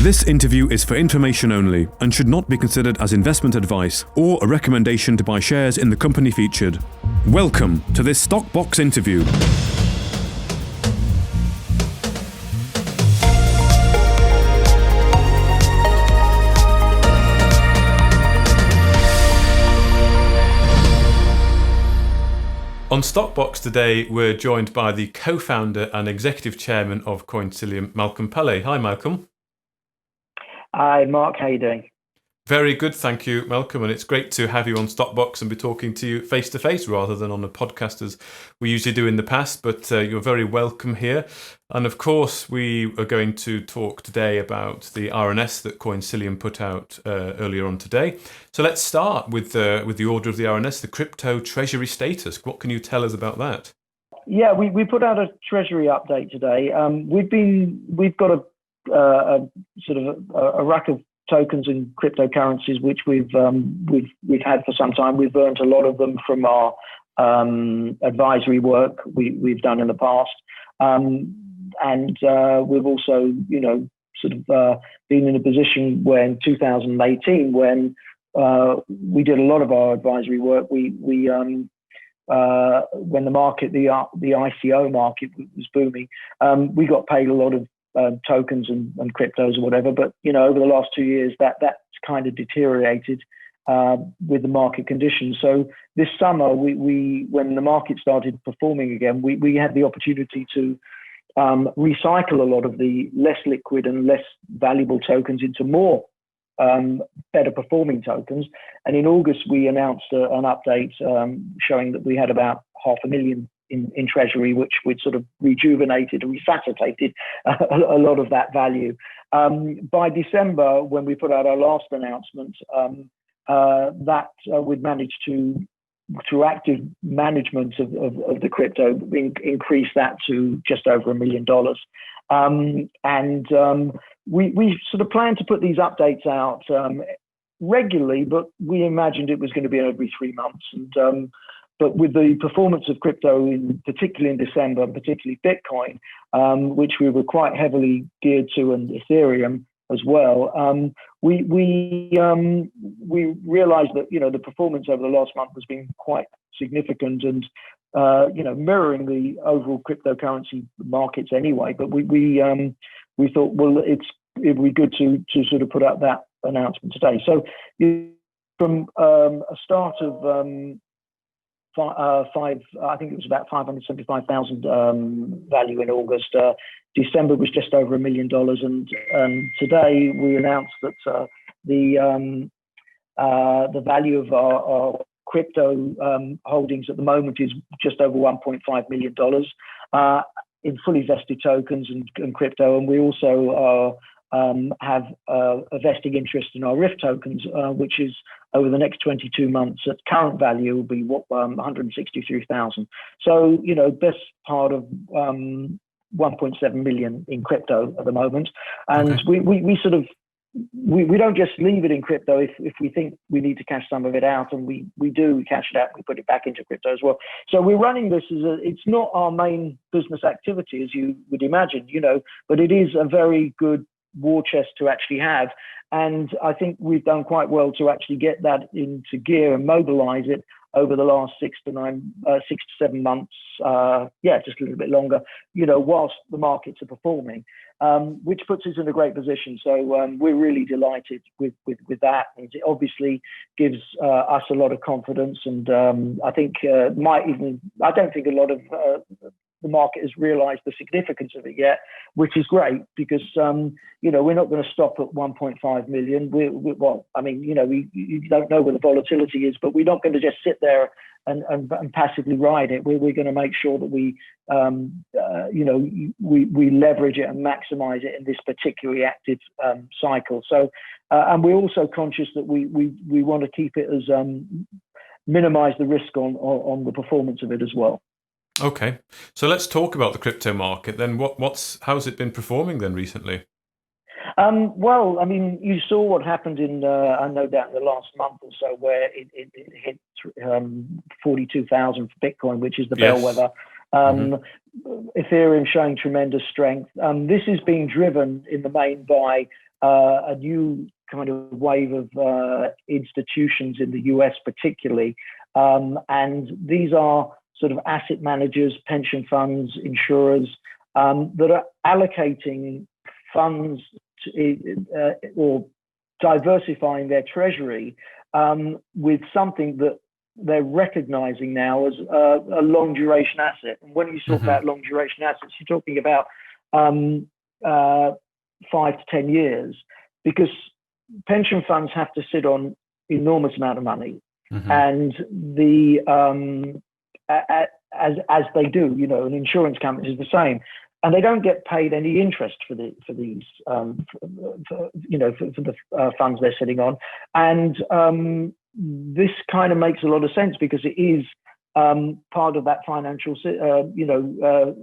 This interview is for information only and should not be considered as investment advice or a recommendation to buy shares in the company featured. Welcome to this Stockbox interview. On Stockbox today, we're joined by the co-founder and executive chairman of Coinsilium, Malcolm Palle. Hi, Malcolm. Hi, Mark. How are you doing? Very good, thank you, Malcolm. And it's great to have you on Stockbox and be talking to you face to face rather than on a podcast as we usually do in the past. But you're very welcome here. And of course, we are going to talk today about the RNS that Coinsilium put out earlier on today. So let's start with the order of the RNS, the crypto Treasury status. What can you tell us about that? Yeah, we put out a Treasury update today. We've got a sort of a rack of tokens and cryptocurrencies which we've had for some time. We've earned a lot of them from our advisory work we've done in the past, and we've also been in a position where in 2018 when we did a lot of our advisory work. When the market, the ICO market was booming, we got paid a lot of tokens and cryptos or whatever, but over the last 2 years that's kind of deteriorated with the market conditions. So this summer, when the market started performing again, we had the opportunity to recycle a lot of the less liquid and less valuable tokens into more better performing tokens. And in August, we announced an update showing that we had about 500,000 in Treasury, which we'd sort of rejuvenated and resuscitated a lot of that value. By December, when we put out our last announcement, we'd managed to, through active management of the crypto, increase that to just over $1 million. We sort of planned to put these updates out regularly, but we imagined it was going to be every 3 months. But with the performance of crypto, particularly in December, particularly Bitcoin, which we were quite heavily geared to, and Ethereum as well, we realized that the performance over the last month has been quite significant and mirroring the overall cryptocurrency markets anyway. But we thought, well, it'd be good to sort of put out that announcement today. So from a start of I think it was about 575,000 value in August. December was just over $1 million, and today we announced that the value of our crypto holdings at the moment is just over $1.5 million in fully vested tokens and crypto, and we also have a vesting interest in our RIF tokens, which is over the next 22 months at current value will be 163,000. So best part of 1.7 million in crypto at the moment, and okay. we don't just leave it in crypto if we think we need to cash some of it out, and we cash it out, we put it back into crypto as well. So we're running this it's not our main business activity, as you would imagine, but it is a very good war chest to actually have, and I think we've done quite well to actually get that into gear and mobilize it over the last 6 to 7 months, just a little bit longer, whilst the markets are performing, which puts us in a great position. So we're really delighted with that, and it obviously gives us a lot of confidence, and I think I don't think a lot of the market has realized the significance of it yet, which is great because, we're not going to stop at 1.5 million. You don't know where the volatility is, but we're not going to just sit there and passively ride it. We're going to make sure that we leverage it and maximize it in this particularly active cycle. So, and we're also conscious that we want to keep it as minimize the risk on the performance of it as well. Okay, so let's talk about the crypto market then. How's it been performing then recently? Well, you saw what happened in no doubt in the last month or so, where it hit 42,000 for Bitcoin, which is the bellwether. Ethereum showing tremendous strength. This is being driven in the main by a new kind of wave of institutions in the US particularly, and these are sort of asset managers, pension funds, insurers that are allocating funds or diversifying their treasury with something that they're recognizing now as a long duration asset. And when you talk about long duration assets, you're talking about 5 to 10 years, because pension funds have to sit on enormous amount of money, and the as they do, an insurance company is the same, and they don't get paid any interest for these for the funds they're sitting on, and this kind of makes a lot of sense because it is part of that financial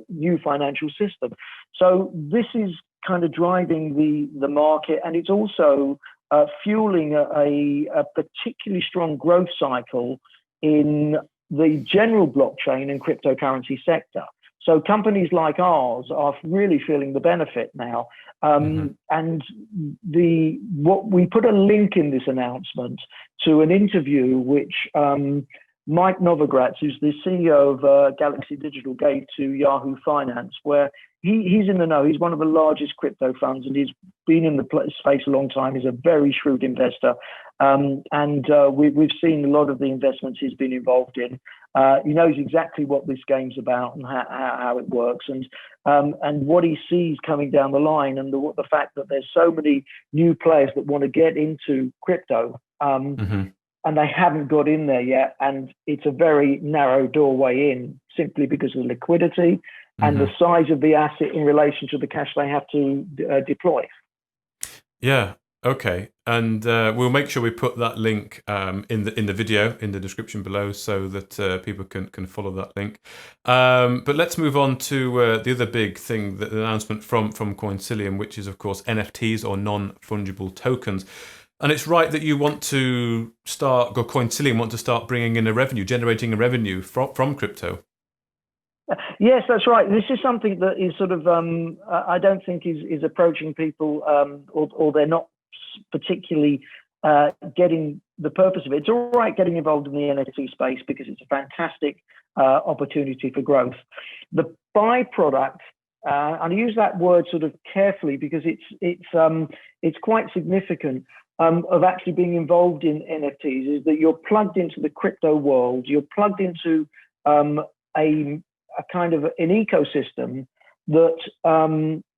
new financial system. So this is kind of driving the market, and it's also fueling a particularly strong growth cycle in the general blockchain and cryptocurrency sector. So companies like ours are really feeling the benefit now. And what we put a link in this announcement to an interview which Mike Novogratz, who's the CEO of Galaxy Digital, gave to Yahoo Finance, where he's in the know. He's one of the largest crypto funds, and he's been in the space a long time. He's a very shrewd investor, and we've seen a lot of the investments he's been involved in. He knows exactly what this game's about and how it works, and what he sees coming down the line, and the fact that there's so many new players that want to get into crypto. And they haven't got in there yet, and it's a very narrow doorway in, simply because of the liquidity and the size of the asset in relation to the cash they have to deploy. Yeah. Okay. And we'll make sure we put that link in the video in the description below, so that people can follow that link. But let's move on to the other big thing, the announcement from Coinsilium, which is of course NFTs, or non-fungible tokens. And it's right that you want to Coinsilium want to start bringing in generating a revenue from crypto. Yes, that's right. This is something that is sort of, I don't think is approaching people, or they're not particularly getting the purpose of it. It's all right getting involved in the NFT space because it's a fantastic opportunity for growth. The byproduct, and I use that word sort of carefully because it's quite significant, of actually being involved in NFTs, is that you're plugged into the crypto world. You're plugged into a kind of an ecosystem that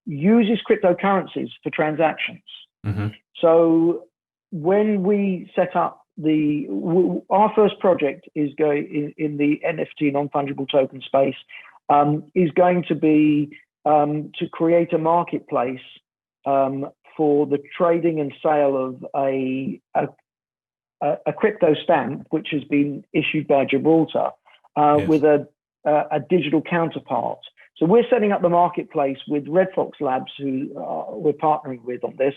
uses cryptocurrencies for transactions. So when we set up our first project is going in the NFT non-fungible token space, is going to be to create a marketplace for the trading and sale of a crypto stamp, which has been issued by Gibraltar, with a digital counterpart. So we're setting up the marketplace with Red Fox Labs, who we're partnering with on this,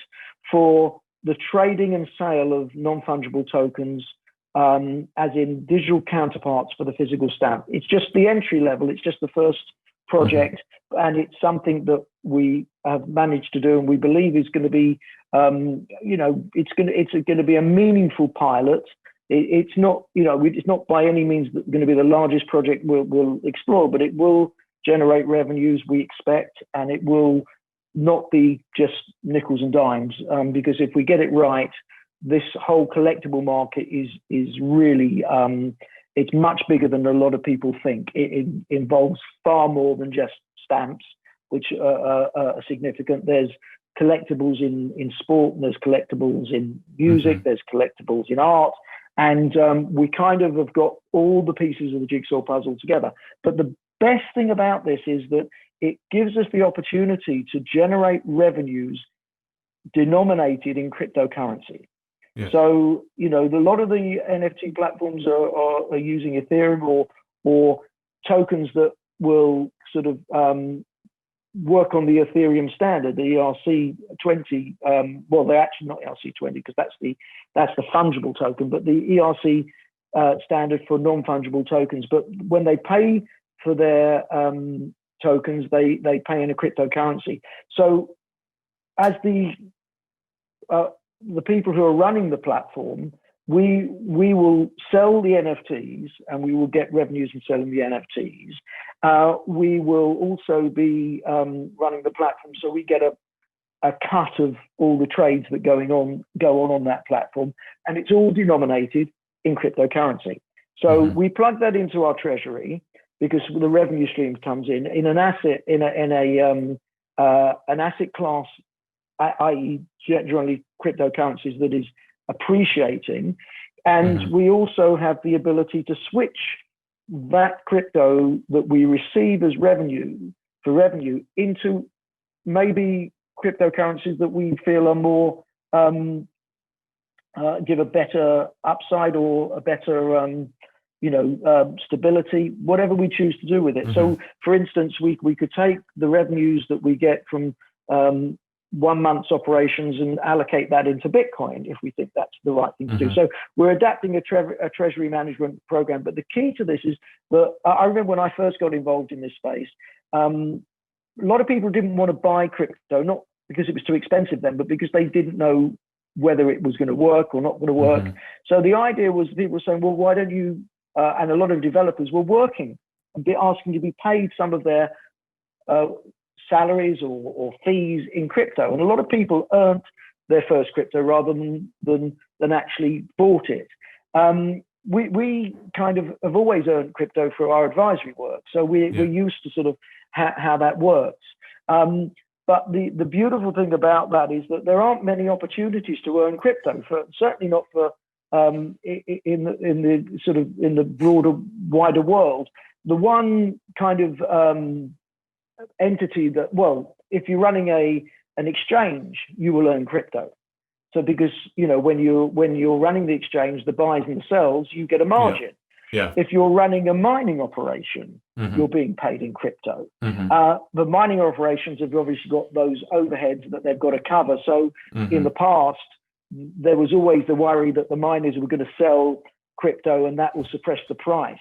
for the trading and sale of non-fungible tokens, as in digital counterparts for the physical stamp. It's just the entry level. It's just the first project, and it's something that we have managed to do, and we believe is going to be, it's going to be a meaningful pilot. It's not, it's not by any means going to be the largest project we'll explore, but it will generate revenues, we expect, and it will not be just nickels and dimes, because if we get it right, this whole collectible market is really, it's much bigger than a lot of people think. It involves far more than just stamps, which are significant. There's collectibles in sport, and there's collectibles in music, there's collectibles in art, and we kind of have got all the pieces of the jigsaw puzzle together. But the best thing about this is that it gives us the opportunity to generate revenues denominated in cryptocurrency. Yeah. So, a lot of the NFT platforms are using Ethereum or tokens that will sort of work on the Ethereum standard, the ERC20. Well, they're actually not ERC20 because that's the fungible token, but the ERC standard for non-fungible tokens. But when they pay for their tokens, they pay in a cryptocurrency. So as the the people who are running the platform, we will sell the NFTs and we will get revenues from selling the NFTs. We will also be running the platform, so we get a cut of all the trades that go on that platform, and it's all denominated in cryptocurrency. So we plug that into our treasury because the revenue stream comes in an asset an asset class, i.e., generally cryptocurrencies that is appreciating, and we also have the ability to switch that crypto that we receive as revenue into maybe cryptocurrencies that we feel are more give a better upside or a better stability, whatever we choose to do with it. So for instance, we could take the revenues that we get from 1 month's operations and allocate that into Bitcoin if we think that's the right thing to do. So we're adapting a treasury management program. But the key to this is that I remember when I first got involved in this space, a lot of people didn't want to buy crypto, not because it was too expensive then, but because they didn't know whether it was going to work or not going to work. So the idea was people were saying, well, why don't you, and a lot of developers were working and be asking to be paid some of their salaries or fees in crypto. And a lot of people earned their first crypto rather than actually bought it. We kind of have always earned crypto for our advisory work. So we're used to sort of how that works. But the beautiful thing about that is that there aren't many opportunities to earn crypto, certainly not for in the broader, wider world. The one kind of entity that, well, if you're running an exchange, you will earn crypto. So because when you're running the exchange, the buys and the sells, you get a margin. Yeah. If you're running a mining operation, you're being paid in crypto. The mining operations have obviously got those overheads that they've got to cover. So in the past, there was always the worry that the miners were going to sell crypto and that will suppress the price.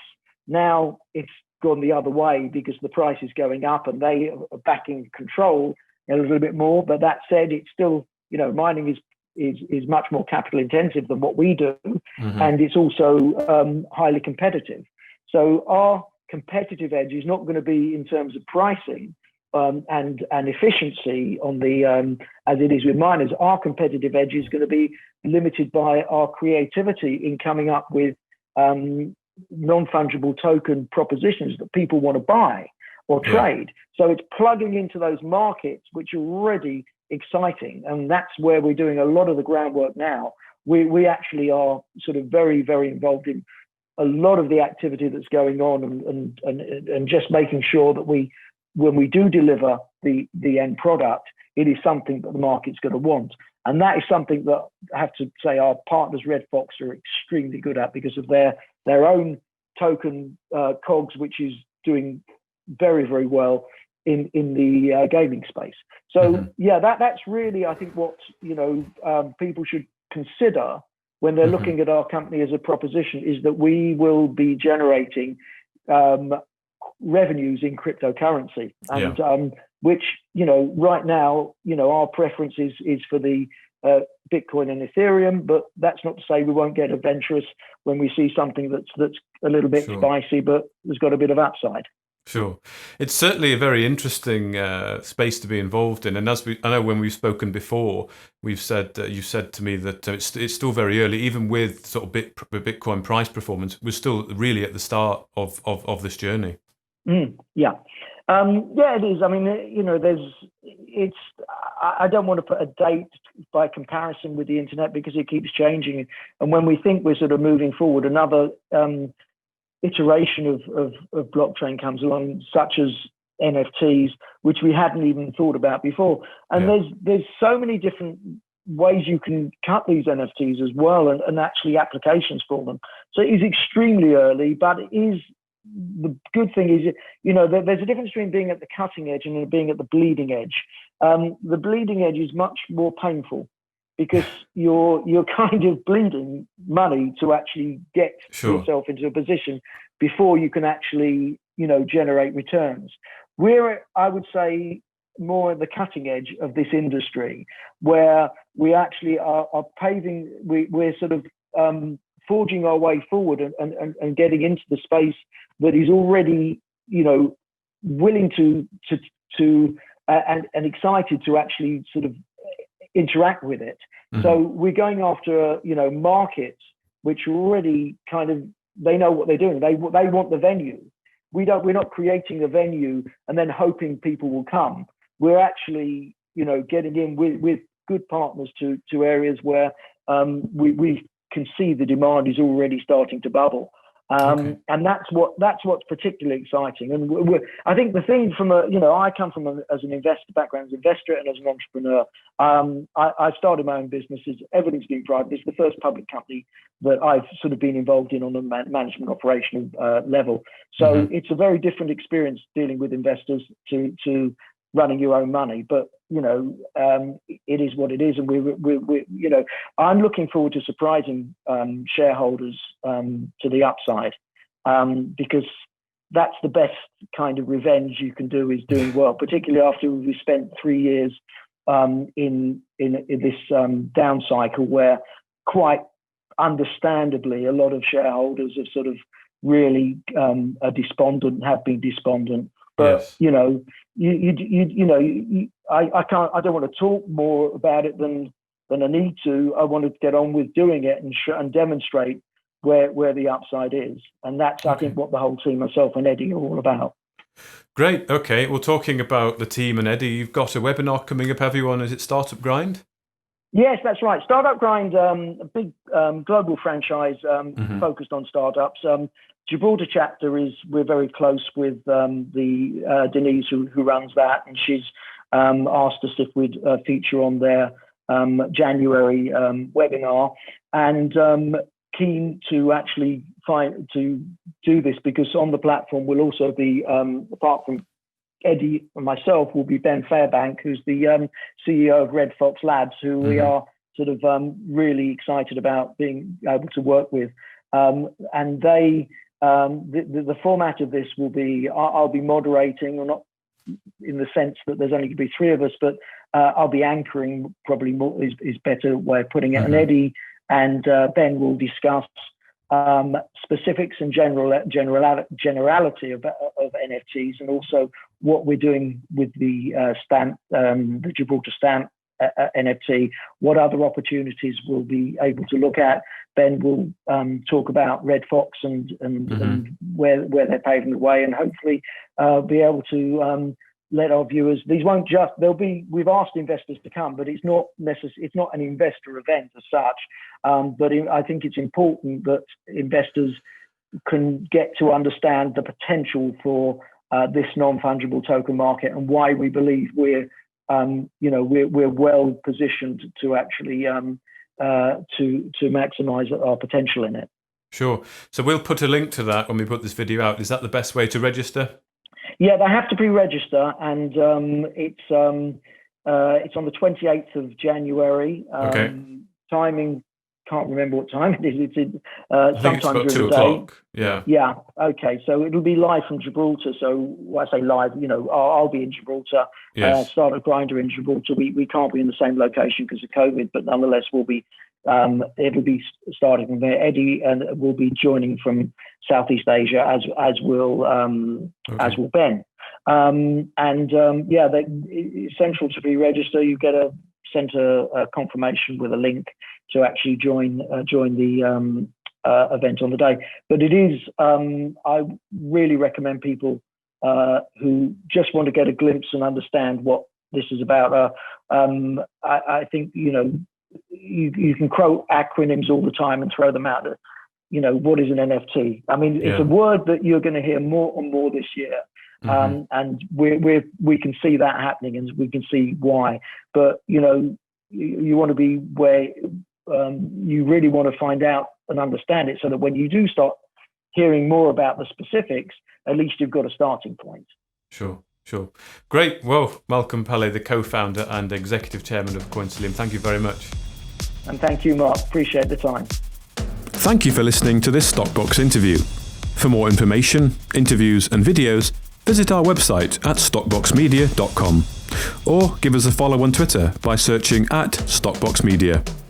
Now it's gone the other way because the price is going up and they are back in control a little bit more. But that said, it's still, mining is much more capital intensive than what we do, and it's also highly competitive. So our competitive edge is not going to be in terms of pricing and efficiency on the as it is with miners. Our competitive edge is going to be limited by our creativity in coming up with non-fungible token propositions that people want to buy or trade. So it's plugging into those markets which are already exciting, and that's where we're doing a lot of the groundwork now. We actually are sort of very, very involved in a lot of the activity that's going on, and just making sure that when we do deliver the end product, it is something that the market's going to want. And that is something that I have to say our partners Red Fox are extremely good at because of their own token COGS, which is doing very, very well in the gaming space. So that's really, I think, what people should consider when they're looking at our company as a proposition, is that we will be generating revenues in cryptocurrency, and which right now our preference is for the Bitcoin and Ethereum, but that's not to say we won't get adventurous when we see something that's a little bit spicy, but there's got a bit of upside. Sure. It's certainly a very interesting space to be involved in. And I know when we've spoken before, you said to me that it's still very early, even with sort of Bitcoin price performance, we're still really at the start of this journey. Yeah, it is. I mean, I don't want to put a date by comparison with the internet because it keeps changing. And when we think we're sort of moving forward, another iteration of blockchain comes along, such as NFTs, which we hadn't even thought about before. And there's so many different ways you can cut these NFTs as well, and actually applications for them. So it is extremely early, but it is, the good thing is, there's a difference between being at the cutting edge and being at the bleeding edge. The bleeding edge is much more painful because you're kind of bleeding money to actually get yourself into a position before you can actually, generate returns. We're, I would say, more at the cutting edge of this industry, where we actually are paving, we're sort of forging our way forward and getting into the space that is already, willing to and excited to actually sort of interact with it. Mm-hmm. So we're going after, markets which already kind of, they know what they're doing. They want the venue. We're not creating a venue and then hoping people will come. We're actually, getting in with good partners to areas where we can see the demand is already starting to bubble. And that's what's particularly exciting. And I think the thing I come from as an investor background, as an investor and as an entrepreneur. I started my own businesses. Everything's been private. It's the first public company that I've sort of been involved in on a management operational level. So it's a very different experience dealing with investors to running your own money. But it is what it is, and we I'm looking forward to surprising shareholders to the upside, because that's the best kind of revenge you can do, is doing well, particularly after we spent 3 years in this down cycle where, quite understandably, a lot of shareholders have sort of really are despondent, have been despondent. But yes. I can't. I don't want to talk more about it than I need to. I want to get on with doing it and demonstrate where the upside is, and that's I think what the whole team, myself and Eddie, are all about. Great. Okay. Well, talking about the team and Eddie, you've got a webinar coming up. Everyone, is it StartupGrind? Yes, that's right. StartupGrind, a big global franchise focused on startups. Gibraltar chapter we're very close with the Denise who runs that, and she's asked us if we'd feature on their January webinar, and keen to actually to do this, because on the platform will also be, apart from Eddie and myself, will be Ben Fairbank, who's the CEO of Red Fox Labs, who we are sort of really excited about being able to work with, and they. The format of this will be, I'll be moderating, or not in the sense that there's only going to be 3 of us, but I'll be anchoring, probably more is better way of putting it. And Eddie and Ben will discuss specifics and generality of NFTs, and also what we're doing with the stamp, the Gibraltar stamp NFT, what other opportunities we'll be able to look at. Ben will talk about Red Fox and where they're paving the way, and hopefully be able to let our viewers. These won't just. We've asked investors to come, but it's not It's not an investor event as such. But I think it's important that investors can get to understand the potential for this non-fungible token market, and why we believe we're well positioned to actually. To maximise our potential in it. Sure. So we'll put a link to that when we put this video out. Is that the best way to register? Yeah, they have to pre-register, and it's on the 28th of January. Timing, can't remember what time it is. It's sometime during 2 the o'clock. day. Yeah. Yeah. Okay. So it'll be live from Gibraltar. So when I say live, I'll be in Gibraltar. Yes. StartupGrind in Gibraltar. We can't be in the same location because of COVID, but nonetheless, we'll be. It'll be starting from there. Eddie and will be joining from Southeast Asia, as will Ben. It's essential to pre-register. You get sent a confirmation with a link to actually join the event on the day. But it is, I really recommend people who just want to get a glimpse and understand what this is about. I think, you can quote acronyms all the time and throw them out. What is an NFT? I mean, it's a word that you're going to hear more and more this year. And we can see that happening, and we can see why. But you want to be where you really want to find out and understand it, so that when you do start hearing more about the specifics, at least you've got a starting point. Sure. Great. Well, Malcolm Palle, the co-founder and executive chairman of Coinsilium, thank you very much. And thank you, Mark. Appreciate the time. Thank you for listening to this Stockbox interview. For more information, interviews and videos, visit our website at stockboxmedia.com. or give us a follow on Twitter by searching @StockboxMedia.